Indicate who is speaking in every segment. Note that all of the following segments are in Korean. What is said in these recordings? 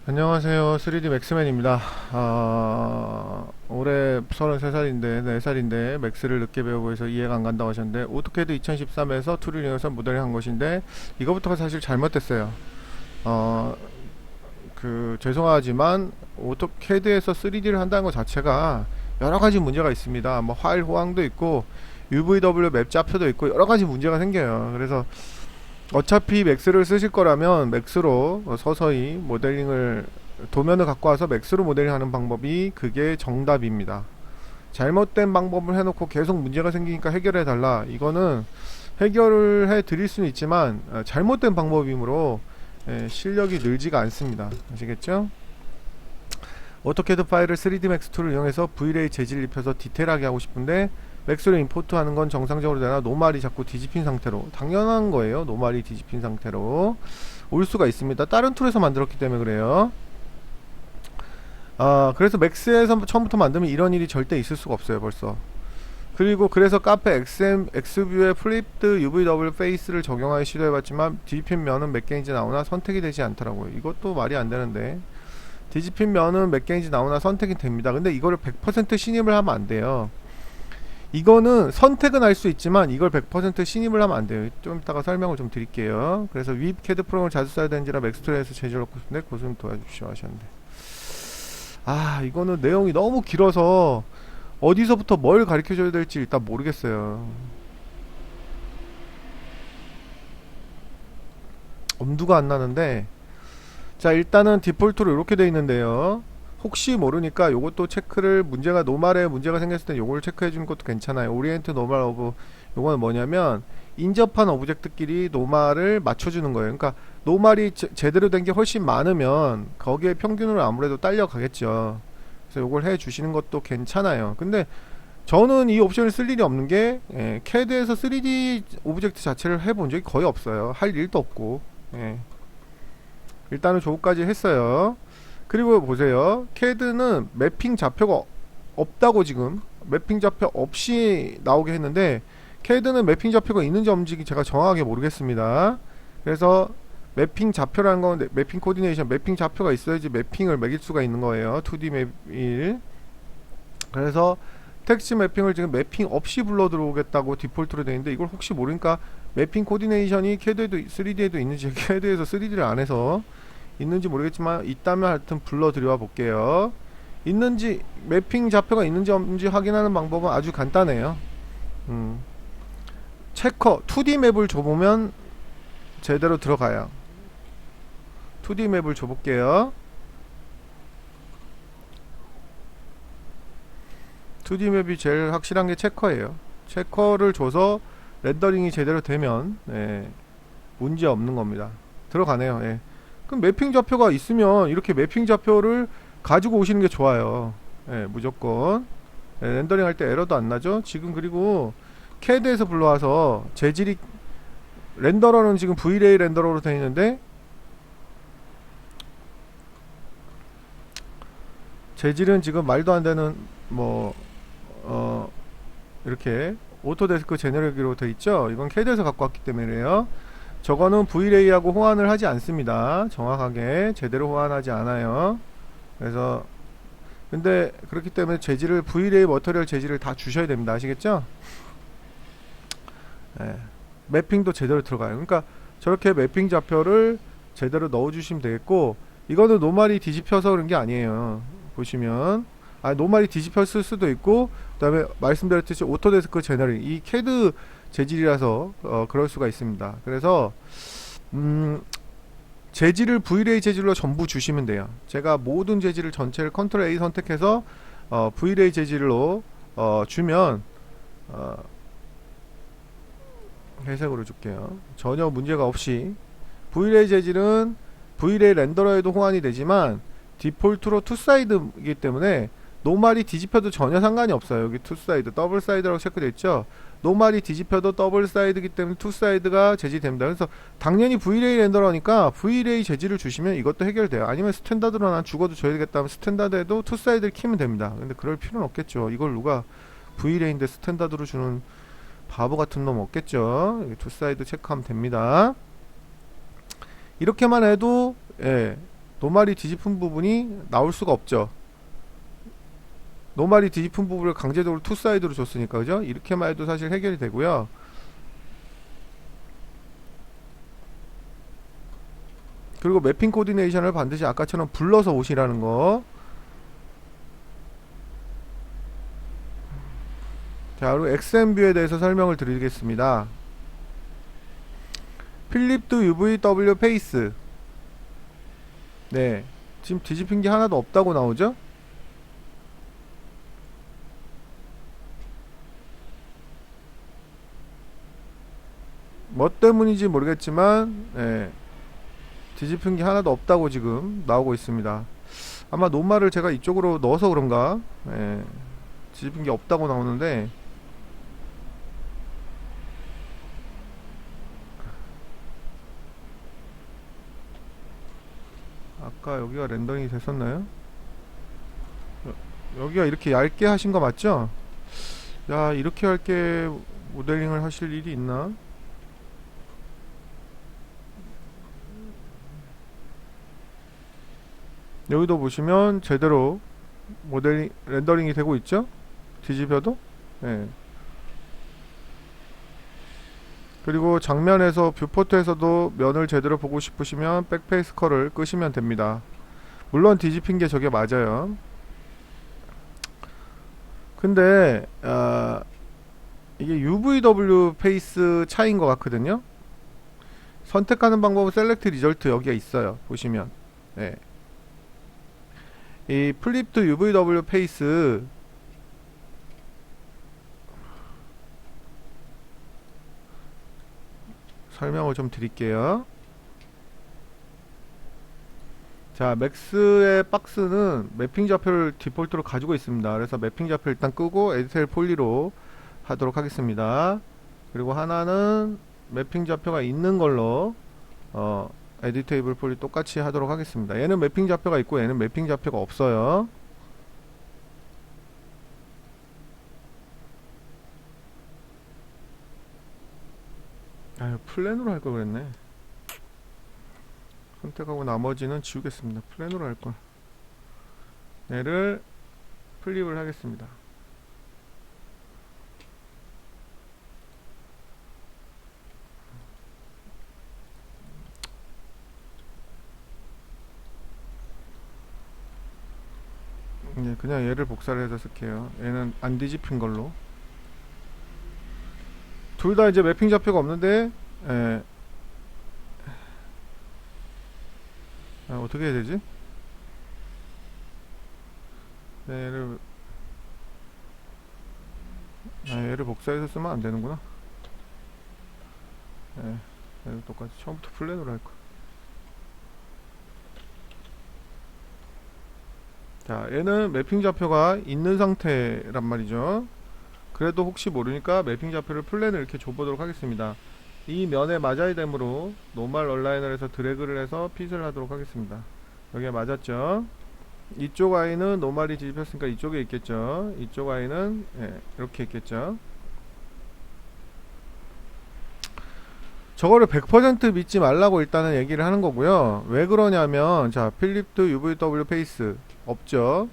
Speaker 1: 안녕하세요. 3D 맥스맨입니다. 올해 33살인데, 4살인데, 맥스를 늦게 배우고 해서 이해가 안 간다고 하셨는데, 오토캐드 2013에서 툴을 이용해서 모델링 한 것인데, 이거부터가 사실 잘못됐어요. 어, 죄송하지만, 오토캐드에서 3D를 한다는 것 자체가 여러 가지 문제가 있습니다. 뭐, 파일 호황도 있고, UVW 맵 좌표도 있고, 여러 가지 문제가 생겨요. 그래서, 어차피 맥스를 쓰실 거라면 맥스로 서서히 모델링을 도면을 갖고 와서 맥스로 모델링 하는 방법이 그게 정답입니다. 잘못된 방법을 해놓고 계속 문제가 생기니까 해결해 달라, 이거는 해결을 해 드릴 수는 있지만 잘못된 방법이므로 실력이 늘지가 않습니다. 아시겠죠? 오토캐드 파일을 3D 맥스 툴을 이용해서 V레이 재질 입혀서 디테일하게 하고 싶은데 맥스로 임포트 하는 건 정상적으로 되나 노말이 자꾸 뒤집힌 상태로, 당연한 거예요. 노말이 뒤집힌 상태로 올 수가 있습니다. 다른 툴에서 만들었기 때문에 그래요. 그래서 맥스에서 처음부터 만들면 이런 일이 절대 있을 수가 없어요. 벌써. 그리고 그래서 카페 엑스뷰에 플립드 UVW 페이스를 적용하여 시도해봤지만 뒤집힌 면은 몇 개인지 나오나 선택이 되지 않더라고요. 이것도 말이 안 되는데, 뒤집힌 면은 몇 개인지 나오나 선택이 됩니다. 근데 이거를 100% 신임을 하면 안 돼요. 이거는 선택은 할 수 있지만 이걸 100% 신임을 하면 안 돼요. 좀 이따가 설명을 좀 드릴게요. 그래서 윗 캐드 프로그램을 자주 써야 되는지라 맥스툴에서 제조를 넣고 싶은데 고수님 도와주십시오 하셨는데, 이거는 내용이 너무 길어서 어디서부터 뭘 가르쳐 줘야 될지 일단 모르겠어요. 엄두가 안 나는데, 자, 일단은 디폴트로 이렇게 돼 있는데요. 혹시 모르니까 요것도 체크를, 문제가 노말에 문제가 생겼을 때 요걸 체크해 주는 것도 괜찮아요. 오리엔트 노말 오브, 요거는 뭐냐면 인접한 오브젝트끼리 노말을 맞춰주는 거예요. 그러니까 노말이 제대로 된 게 훨씬 많으면 거기에 평균으로 아무래도 딸려 가겠죠. 그래서 요걸 해 주시는 것도 괜찮아요. 근데 저는 이 옵션을 쓸 일이 없는 게, CAD에서 3D 오브젝트 자체를 해본 적이 거의 없어요. 할 일도 없고. 일단은 조우까지 했어요. 그리고 보세요. CAD는 매핑 좌표가 없다고, 지금 매핑 좌표 없이 나오게 했는데 CAD는 매핑 좌표가 있는지 없는지 제가 정확하게 모르겠습니다. 그래서 매핑 좌표라는 건 매핑 코디네이션, 매핑 좌표가 있어야지 매핑을 매길 수가 있는 거예요. 2D 맵일. 그래서 텍스트 매핑을 지금 매핑 없이 불러 들어오겠다고 디폴트로 되어 있는데, 이걸 혹시 모르니까 매핑 코디네이션이 CAD에도 3D에도 있는지, CAD에서 3D를 안 해서 있는지 모르겠지만 있다면 하여튼 불러 들여와 볼게요. 있는지, 매핑 좌표가 있는지 없는지 확인하는 방법은 아주 간단해요. 체커 2D 맵을 줘보면 제대로 들어가요. 2D 맵을 줘볼게요. 2D 맵이 제일 확실한 게 체커예요. 체커를 줘서 렌더링이 제대로 되면 문제 없는 겁니다. 들어가네요. 그럼 매핑 좌표가 있으면 이렇게 매핑 좌표를 가지고 오시는 게 좋아요. 무조건. 렌더링 할 때 에러도 안 나죠. 지금 그리고 CAD에서 불러와서 재질이, 렌더러는 지금 Vray 렌더러로 되어 있는데 재질은 지금 말도 안 되는 뭐 이렇게 오토데스크 제너럴기로 되어 있죠. 이건 CAD에서 갖고 왔기 때문에요. 저거는 Vray하고 호환을 하지 않습니다. 정확하게 제대로 호환하지 않아요. 그래서 근데 그렇기 때문에 재질을, Vray 머터리얼 재질을 다 주셔야 됩니다. 아시겠죠? 매핑도 제대로 들어가요. 그러니까 저렇게 매핑 좌표를 제대로 넣어 주시면 되겠고, 이거는 노말이 뒤집혀서 그런 게 아니에요. 보시면 노말이 뒤집혔을 수도 있고, 그 다음에 말씀드렸듯이 오토데스크 제너럴, 이 CAD 재질이라서 그럴 수가 있습니다. 그래서 재질을 Vray 재질로 전부 주시면 돼요. 제가 모든 재질을 전체를 컨트롤 A 선택해서 Vray 재질로 주면, 회색으로 줄게요. 전혀 문제가 없이. Vray 재질은 Vray 렌더러에도 호환이 되지만 디폴트로 투사이드이기 때문에 노말이 뒤집혀도 전혀 상관이 없어요. 여기 투사이드, 더블 사이드라고 체크되어 있죠. 노말이 뒤집혀도 더블 사이드이기 때문에 투사이드가 제지됩니다. 그래서 당연히 Vray 렌더러니까 Vray 재질을 주시면 이것도 해결돼요. 아니면 스탠다드로 난 죽어도 줘야 되겠다 하면 스탠다드에도 투사이드를 키면 됩니다. 근데 그럴 필요는 없겠죠. 이걸 누가 Vray인데 스탠다드로 주는 바보 같은 놈 없겠죠. 투사이드 체크하면 됩니다. 이렇게만 해도 노말이 뒤집힌 부분이 나올 수가 없죠. 노말이 뒤집힌 부분을 강제적으로 투 사이드로 줬으니까, 그죠? 이렇게만 해도 사실 해결이 되고요. 그리고 매핑 코디네이션을 반드시 아까처럼 불러서 오시라는 거. 자, 그리고 XM뷰에 대해서 설명을 드리겠습니다. 필립드 UVW 페이스. 네, 지금 뒤집힌 게 하나도 없다고 나오죠? 뭐 때문인지 모르겠지만, 네, 뒤집힌 게 하나도 없다고 지금 나오고 있습니다. 아마 노말을 제가 이쪽으로 넣어서 그런가, 네, 뒤집힌 게 없다고 나오는데, 아까 여기가 렌더링이 됐었나요? 여기가 이렇게 얇게 하신 거 맞죠? 야, 이렇게 얇게 모델링을 하실 일이 있나? 여기도 보시면 제대로 모델링 렌더링이 되고 있죠? 뒤집혀도. 네. 그리고 장면에서 뷰포트에서도 면을 제대로 보고 싶으시면 백페이스 컬을 끄시면 됩니다. 물론 뒤집힌 게 저게 맞아요. 근데 이게 UVW 페이스 차이인 것 같거든요. 선택하는 방법은 셀렉트 리절트 여기가 있어요. 보시면, 네. 이 플립드 UVW 페이스 설명을 좀 드릴게요. 자, 맥스의 박스는 매핑 좌표를 디폴트로 가지고 있습니다. 그래서 매핑 좌표 일단 끄고 에디텔 폴리로 하도록 하겠습니다. 그리고 하나는 매핑 좌표가 있는 걸로 에디테이블 폴리 똑같이 하도록 하겠습니다. 얘는 매핑 좌표가 있고 얘는 매핑 좌표가 없어요. 아유, 플랜으로 할 걸 그랬네. 선택하고 나머지는 지우겠습니다. 플랜으로 할 걸. 얘를 플립을 하겠습니다. 네, 그냥 얘를 복사를 해서 쓸게요. 얘는 안 뒤집힌 걸로. 둘 다 이제 매핑 좌표가 없는데, 예. 어떻게 해야 되지? 네, 얘를 복사해서 쓰면 안 되는구나. 예, 얘를 똑같이 처음부터 플랜으로 할 거. 자, 얘는 매핑 좌표가 있는 상태란 말이죠. 그래도 혹시 모르니까 매핑 좌표를 플랜을 이렇게 줘보도록 하겠습니다. 이 면에 맞아야 되므로 노멀 얼라이너를 해서 드래그를 해서 핏을 하도록 하겠습니다. 여기에 맞았죠. 이쪽 아이는 노멀이 뒤집혔으니까 이쪽에 있겠죠. 이쪽 아이는, 예, 이렇게 있겠죠. 저거를 100% 믿지 말라고 일단은 얘기를 하는 거고요. 왜 그러냐면, 자, 필립드 UVW 페이스 없죠.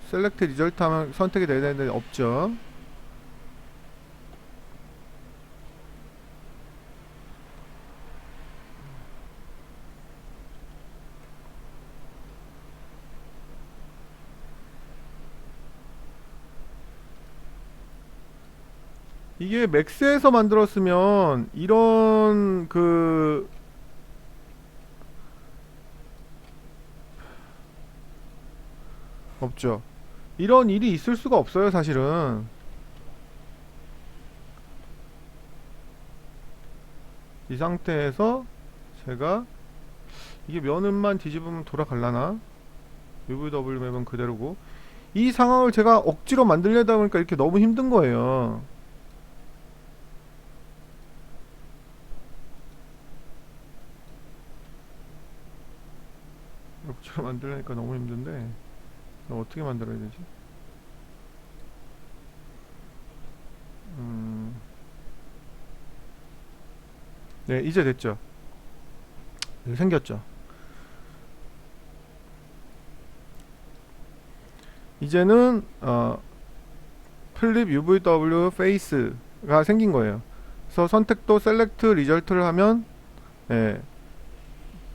Speaker 1: 셀렉트 리절트 하면 선택이 돼야 되는데 없죠. 이게 맥스에서 만들었으면 이런 없죠. 이런 일이 있을 수가 없어요, 사실은. 이 상태에서 제가 이게 면은만 뒤집으면 돌아갈라나? UVW 맵은 그대로고, 이 상황을 제가 억지로 만들려다 보니까 이렇게 너무 힘든 거예요. 억지로 만들려니까 너무 힘든데, 그럼 어떻게 만들어야 되지? 네, 이제 됐죠. 여기 생겼죠. 이제는 플립 UVW 페이스가 생긴 거예요. 그래서 선택도 셀렉트 리절트를 하면 예,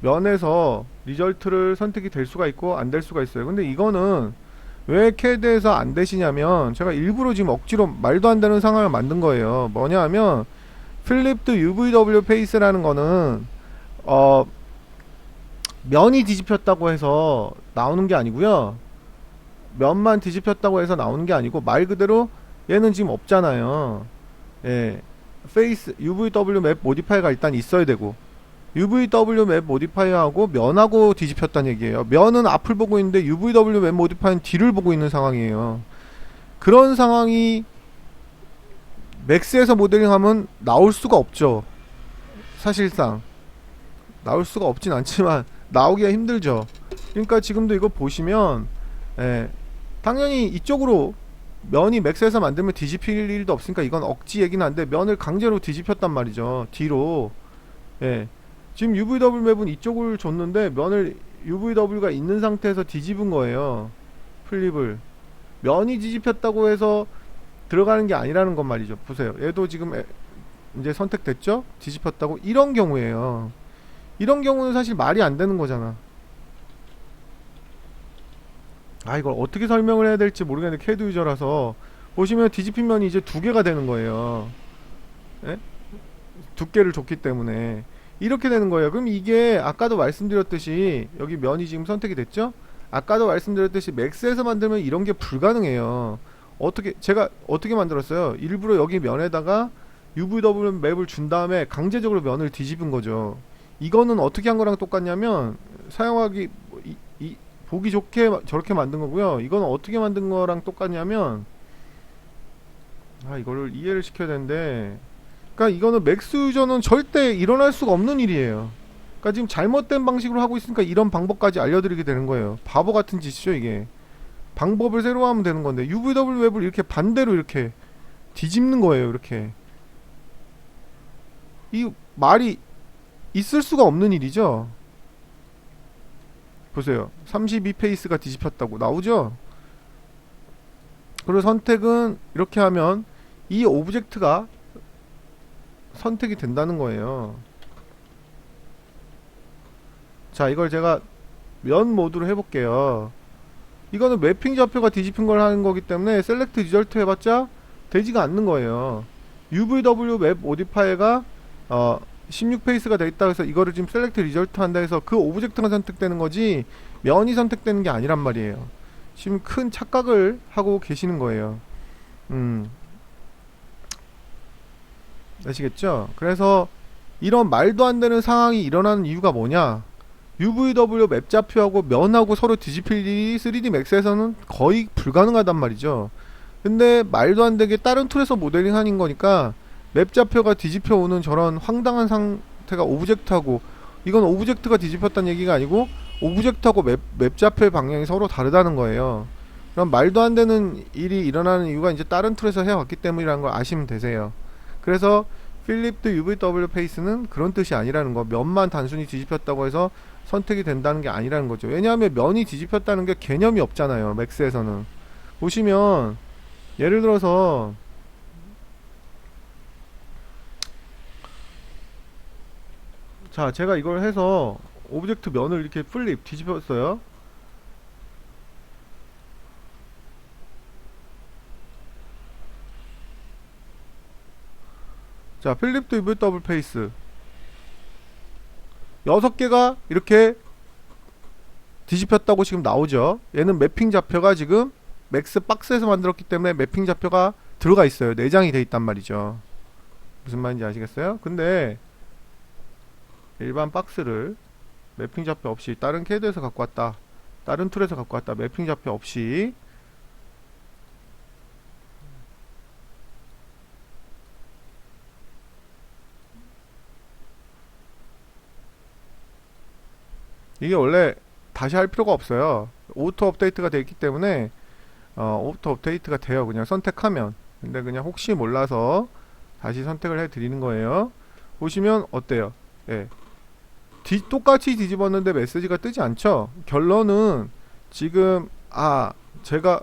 Speaker 1: 면에서 리절트를 선택이 될 수가 있고 안 될 수가 있어요. 근데 이거는 왜 CAD에서 안 되시냐면 제가 일부러 지금 억지로 말도 안 되는 상황을 만든 거예요. 뭐냐 하면 플립드 UVW 페이스라는 거는 면이 뒤집혔다고 해서 나오는 게 아니고요. 면만 뒤집혔다고 해서 나오는 게 아니고 말 그대로 얘는 지금 없잖아요. 예. 페이스 UVW 맵 모디파이어가 일단 있어야 되고 UVW 맵 모디파이어하고 면하고 뒤집혔다는 얘기예요. 면은 앞을 보고 있는데 UVW 맵 모디파이어는 뒤를 보고 있는 상황이에요. 그런 상황이 맥스에서 모델링하면 나올 수가 없죠. 사실상 나올 수가 없진 않지만 나오기가 힘들죠. 그러니까 지금도 이거 보시면 예, 당연히 이쪽으로 면이 맥스에서 만들면 뒤집힐 일도 없으니까 이건 억지 얘기는 한데 면을 강제로 뒤집혔단 말이죠. 뒤로. 예. 지금 UVW 맵은 이쪽을 줬는데 면을 UVW가 있는 상태에서 뒤집은 거예요. 플립을. 면이 뒤집혔다고 해서 들어가는 게 아니라는 건 말이죠. 보세요. 얘도 지금 이제 선택됐죠? 뒤집혔다고. 이런 경우에요. 이런 경우는 사실 말이 안 되는 거잖아. 아, 이걸 어떻게 설명을 해야 될지 모르겠는데 캐드 유저라서 보시면 뒤집힌 면이 이제 두 개가 되는 거예요. 예? 두께를 줬기 때문에 이렇게 되는 거예요. 그럼 이게 아까도 말씀드렸듯이 여기 면이 지금 선택이 됐죠? 아까도 말씀드렸듯이 맥스에서 만들면 이런 게 불가능해요. 어떻게 제가 어떻게 만들었어요? 일부러 여기 면에다가 UVW 맵을 준 다음에 강제적으로 면을 뒤집은 거죠. 이거는 어떻게 한 거랑 똑같냐면 사용하기 보기 좋게 저렇게 만든 거고요. 이거는 어떻게 만든 거랑 똑같냐면 이거를 이해를 시켜야 되는데 그러니까 이거는 맥스 유저는 절대 일어날 수가 없는 일이에요. 그러니까 지금 잘못된 방식으로 하고 있으니까 이런 방법까지 알려드리게 되는 거예요. 바보 같은 짓이죠 이게. 방법을 새로 하면 되는 건데 UVW 웹을 이렇게 반대로 이렇게 뒤집는 거예요. 이렇게 이 말이 있을 수가 없는 일이죠. 보세요. 32 페이스가 뒤집혔다고 나오죠. 그리고 선택은 이렇게 하면 이 오브젝트가 선택이 된다는 거예요. 자, 이걸 제가 면 모드로 해볼게요. 이거는 매핑 좌표가 뒤집힌 걸 하는 거기 때문에 셀렉트 리절트 해봤자 되지가 않는 거예요. UVW 맵 모디파이어가 16페이스가 돼 있다 해서 이거를 지금 셀렉트 리절트 한다 해서 그 오브젝트가 선택되는 거지 면이 선택되는 게 아니란 말이에요. 지금 큰 착각을 하고 계시는 거예요. 아시겠죠? 그래서 이런 말도 안 되는 상황이 일어나는 이유가 뭐냐? UVW 맵 좌표하고 면하고 서로 뒤집힐 일이 3D 맥스에서는 거의 불가능하단 말이죠. 근데 말도 안 되게 다른 툴에서 모델링 하는 거니까 맵 좌표가 뒤집혀 오는 저런 황당한 상태가 오브젝트하고 이건 오브젝트가 뒤집혔다는 얘기가 아니고 오브젝트하고 맵 좌표의 방향이 서로 다르다는 거예요. 그럼 말도 안 되는 일이 일어나는 이유가 이제 다른 툴에서 해왔기 때문이라는 걸 아시면 되세요. 그래서 필립드 UVW 페이스는 그런 뜻이 아니라는 거. 면만 단순히 뒤집혔다고 해서 선택이 된다는 게 아니라는 거죠. 왜냐하면 면이 뒤집혔다는 게 개념이 없잖아요. 맥스에서는. 보시면 예를 들어서 자, 제가 이걸 해서 오브젝트 면을 이렇게 플립 뒤집혔어요. 자, 필립드 UVW 페이스 6개가 이렇게 뒤집혔다고 지금 나오죠. 얘는 매핑 좌표가 지금 맥스 박스에서 만들었기 때문에 매핑 좌표가 들어가 있어요. 내장이 돼 있단 말이죠. 무슨 말인지 아시겠어요? 근데 일반 박스를 매핑 좌표 없이 다른 캐드에서 갖고 왔다, 다른 툴에서 갖고 왔다, 매핑 좌표 없이 이게 원래 다시 할 필요가 없어요. 오토 업데이트가 되어 있기 때문에 오토 업데이트가 돼요. 그냥 선택하면. 근데 그냥 혹시 몰라서 다시 선택을 해 드리는 거예요. 보시면 어때요? 예. 똑같이 뒤집었는데 메시지가 뜨지 않죠? 결론은 지금 제가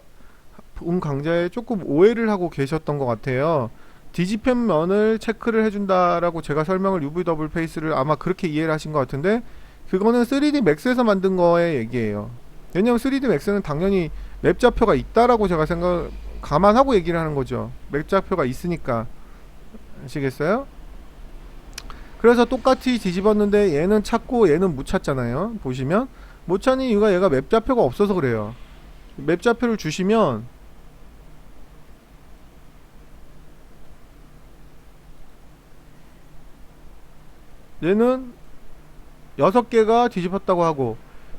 Speaker 1: 강좌에 조금 오해를 하고 계셨던 것 같아요. 뒤집힌 면을 체크를 해준다라고 제가 설명을 UV 더블 페이스를 아마 그렇게 이해를 하신 것 같은데, 그거는 3D 맥스에서 만든 거의 얘기예요. 왜냐면 3D 맥스는 당연히 맵 좌표가 있다라고 제가 감안하고 얘기를 하는 거죠. 맵 좌표가 있으니까. 아시겠어요? 그래서 똑같이 뒤집었는데 얘는 찾고 얘는 못 찾잖아요. 보시면 못 찾는 이유가 얘가 맵 좌표가 없어서 그래요. 맵 좌표를 주시면 얘는 6개가 뒤집혔다고 하고,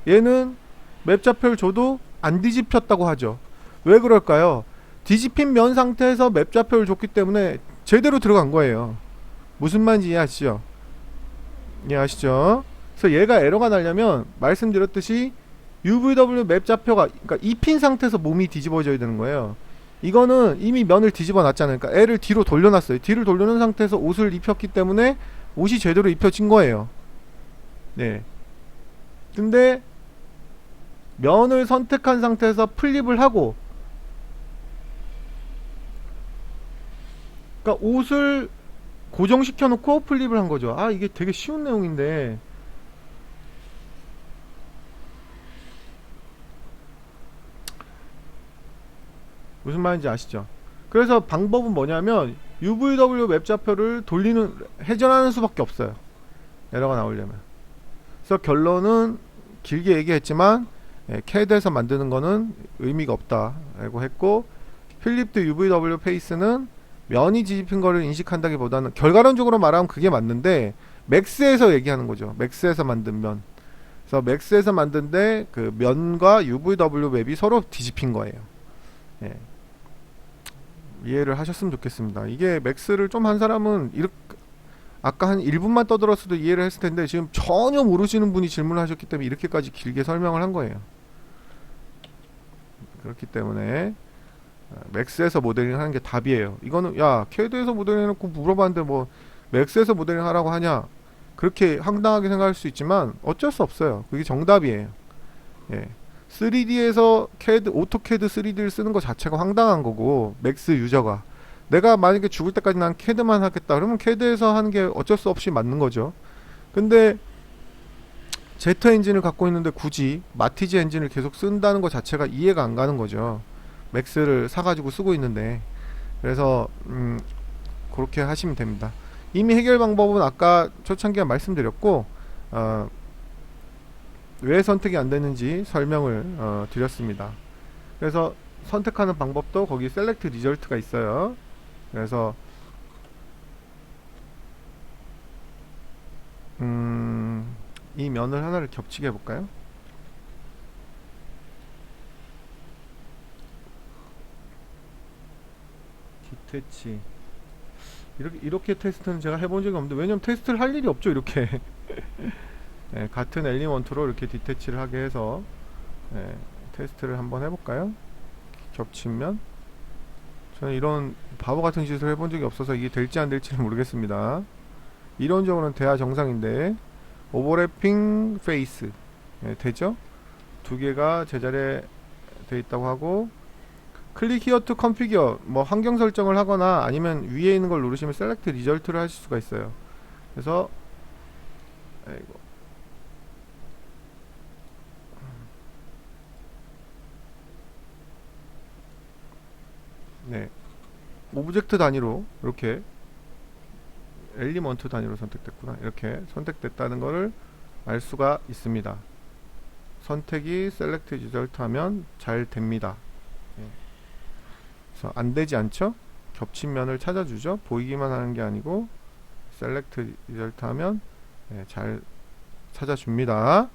Speaker 1: 얘는 맵 좌표를 줘도 안 뒤집혔다고 하죠. 왜 그럴까요? 뒤집힌 면 상태에서 맵 좌표를 줬기 때문에 제대로 들어간 거예요. 무슨 말인지 이해하시죠? 이해하시죠? 그래서 얘가 에러가 나려면 말씀드렸듯이 UVW 맵 좌표가, 그러니까 입힌 상태에서 몸이 뒤집어져야 되는 거예요. 이거는 이미 면을 뒤집어 놨잖아요. 그러니까 애를 뒤로 돌려놨어요. 뒤를 돌려놓은 상태에서 옷을 입혔기 때문에 옷이 제대로 입혀진 거예요. 네. 근데 면을 선택한 상태에서 플립을 하고, 그러니까 옷을 고정시켜 놓고 플립을 한 거죠. 아, 이게 되게 쉬운 내용인데 무슨 말인지 아시죠? 그래서 방법은 뭐냐면 UVW 맵 좌표를 회전하는 수밖에 없어요. 에러가 나오려면. 그래서 결론은 길게 얘기했지만, CAD에서 만드는 거는 의미가 없다라고 했고, 필립드 UVW 페이스는 면이 뒤집힌 거를 인식한다기보다는, 결과론적으로 말하면 그게 맞는데 맥스에서 얘기하는 거죠. 맥스에서 만든 면. 그래서 맥스에서 만든데 그 면과 UVW 맵이 서로 뒤집힌 거예요. 예. 이해를 하셨으면 좋겠습니다. 이게 맥스를 좀 한 사람은 이렇게 아까 한 1분만 떠들었어도 이해를 했을 텐데, 지금 전혀 모르시는 분이 질문을 하셨기 때문에 이렇게까지 길게 설명을 한 거예요. 그렇기 때문에 맥스에서 모델링 하는 게 답이에요. 이거는 야, CAD에서 모델링 해놓고 물어봤는데 뭐 맥스에서 모델링 하라고 하냐, 그렇게 황당하게 생각할 수 있지만 어쩔 수 없어요. 그게 정답이에요. 예. 3D에서 CAD, 오토캐드 3D를 쓰는 것 자체가 황당한 거고, 맥스 유저가 내가 만약에 죽을 때까지 난 CAD만 하겠다 그러면 CAD에서 하는 게 어쩔 수 없이 맞는 거죠. 근데 제트 엔진을 갖고 있는데 굳이 마티즈 엔진을 계속 쓴다는 것 자체가 이해가 안 가는 거죠. 맥스를 사가지고 쓰고 있는데. 그래서 그렇게 하시면 됩니다. 이미 해결 방법은 아까 초창기에 말씀드렸고, 왜 선택이 안 되는지 설명을 드렸습니다. 그래서 선택하는 방법도 거기 셀렉트 리절트가 있어요. 그래서 이 면을 하나를 겹치게 해볼까요? 디태치. 이렇게 테스트는 제가 해본 적이 없는데, 왜냐면 테스트를 할 일이 없죠, 이렇게. 네, 같은 엘리먼트로 이렇게 디태치를 하게 해서 테스트를 한번 해볼까요? 겹치면, 저는 이런 바보 같은 짓을 해본 적이 없어서 이게 될지 안 될지는 모르겠습니다. 이론적으로는 돼야 정상인데. 오버래핑 페이스 되죠? 두 개가 제자리에 돼 있다고 하고, 클릭 히어 투 컨피규어, 뭐 환경 설정을 하거나 아니면 위에 있는 걸 누르시면 셀렉트 리절트를 하실 수가 있어요. 그래서 아이고. 네, 오브젝트 단위로 이렇게 엘리먼트 단위로 선택됐구나. 이렇게 선택됐다는 것을 알 수가 있습니다. 선택이 셀렉트 리절트 하면 잘 됩니다. 그래서 안 되지 않죠? 겹친 면을 찾아주죠. 보이기만 하는 게 아니고 셀렉트 리절트 하면 잘 찾아줍니다.